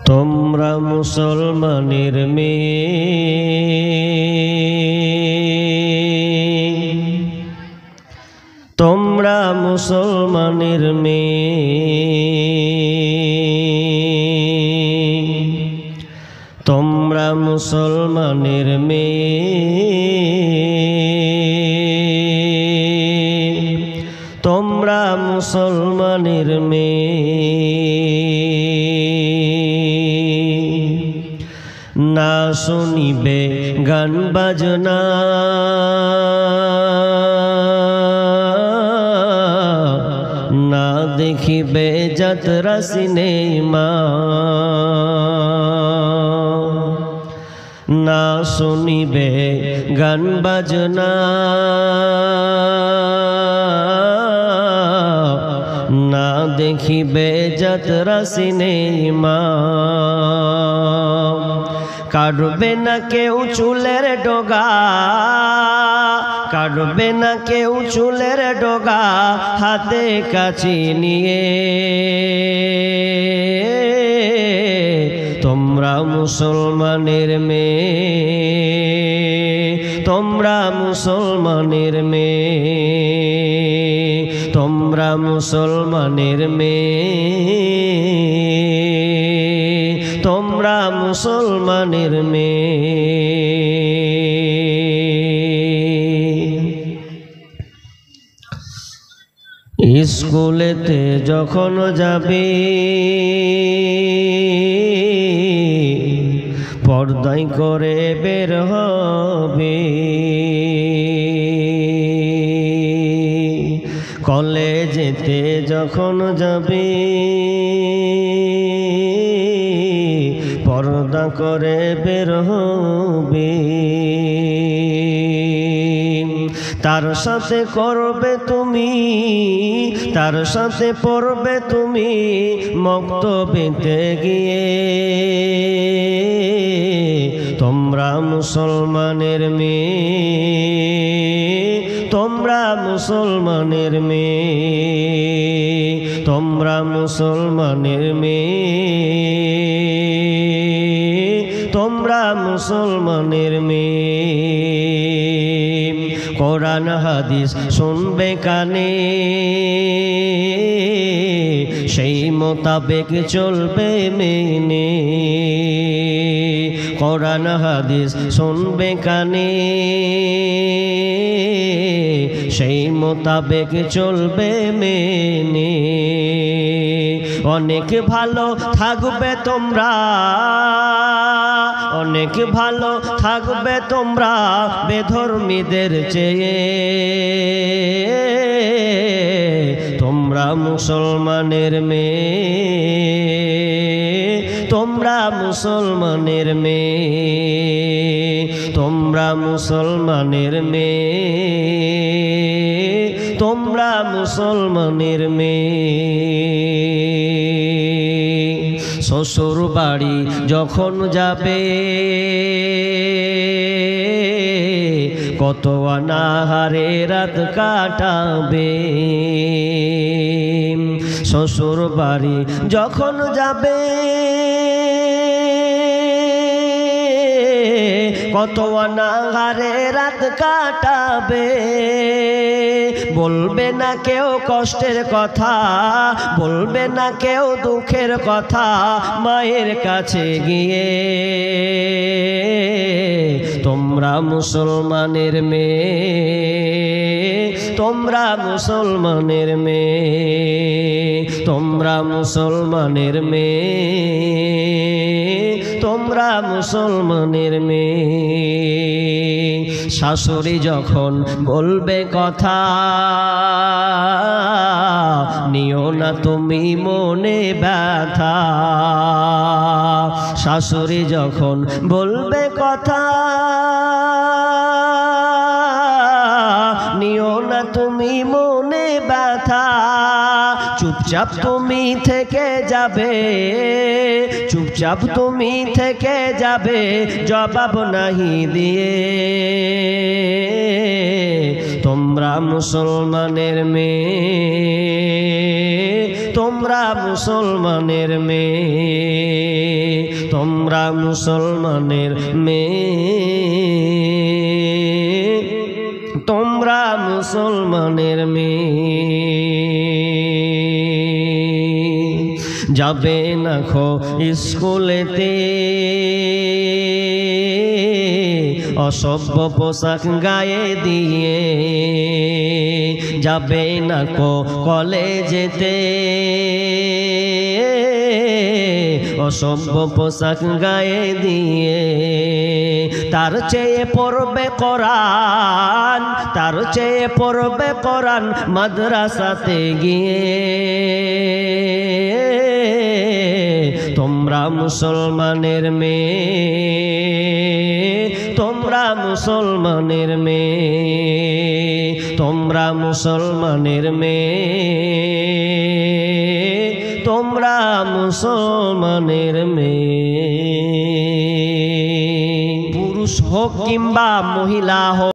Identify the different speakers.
Speaker 1: তোমরা মুসলমানের মেয়ে, তোমরা মুসলমানের মেয়ে, তোমরা মুসলমানের মেয়ে, তোমরা মুসলমানের মেয়ে। না শুনিবে গান বাজনা, না দেখিবে যাত্রা সিনেমা, না শুনিবে গান বাজনা, না দেখিবে যাত্রা সিনেমা। কাটবে না কেউ চুলের ডগা, কাটবে না কেউ চুলের ডগা, হাতে কাছি নিয়ে। তোমরা মুসলমানের মেয়ে, তোমরা মুসলমানের মেয়ে, তোমরা মুসলমানের মেয়ে, তোমরা মুসলমানের মেয়ে। স্কুলেতে যখন যাবে পর্দায় করে বের হবে, কলেজেতে যখন যাবে পর্দা করে বের হবে। তার সাথে করবে তুমি, তার সাথে পড়বে তুমি মক্তবেতে গিয়ে। তোমরা মুসলমানের মেয়ে, তোমরা মুসলমানের মেয়ে, তোমরা মুসলমানের মেয়ে, তোমরা মুসলমানের মেয়ে। কোরআন হাদিস শুনবে কানে, সেই মোতাবেক চলবে মেনে। কোরআন হাদিস শুনবে কানে, সেই মোতাবেক চলবে মেনে। অনেক ভালো থাকবে তোমরা, অনেক ভালো থাকবে তোমরা বেধর্মীদের চেয়ে। তোমরা মুসলমানের মেয়ে, তোমরা মুসলমানের মেয়ে, তোমরা মুসলমানের মেয়ে, তোমরা মুসলমানের মেয়ে। শ্বশুর বাড়ি যখন যাবে কত অনাহারে রাত কাটাবে। শ্বশুর বাড়ি যখন যাবে কত অনাহারে রাত কাটাবে। বলবে না কেউ কষ্টের কথা, বলবে না কেউ দুঃখের কথা মায়ের কাছে গিয়ে। তোমরা মুসলমানের মেয়ে, তোমরা মুসলমানের মেয়ে, তোমরা মুসলমানের মেয়ে, তোমরা মুসলমানের মেয়ে। শাশুড়ি যখন বলবে কথা নিও না তুমি মনে ব্যথা। শাশুড়ি যখন বলবে কথা নিও না তুমি মনে ব্যথা। চুপচাপ তুমি থেকে যাবে, চুপচাপ তুমি থেকে যাবে জবাব নাহি দিয়ে। তোমরা মুসলমানের মেয়ে, তোমরা মুসলমানের মেয়ে, তোমরা মুসলমানের মেয়ে, তোমরা মুসলমানের মেয়ে। যাবে না খো স্কুলেতে অসভ্য পোশাক গায়ে দিয়ে, যাবে না কো কলেজেতে অসভ্য পোশাক গায়ে দিয়ে। তার চেয়ে পড়বে কোরআন, তার চেয়ে পড়বে কোরআন মাদ্রাসাতে গিয়ে। তোমরা মুসলমানের মেয়ে, তোমরা মুসলমানের মেয়ে, তোমরা মুসলমানের মেয়ে, তোমরা মুসলমানের মেয়ে। পুরুষ হোক কিংবা মহিলা হোক,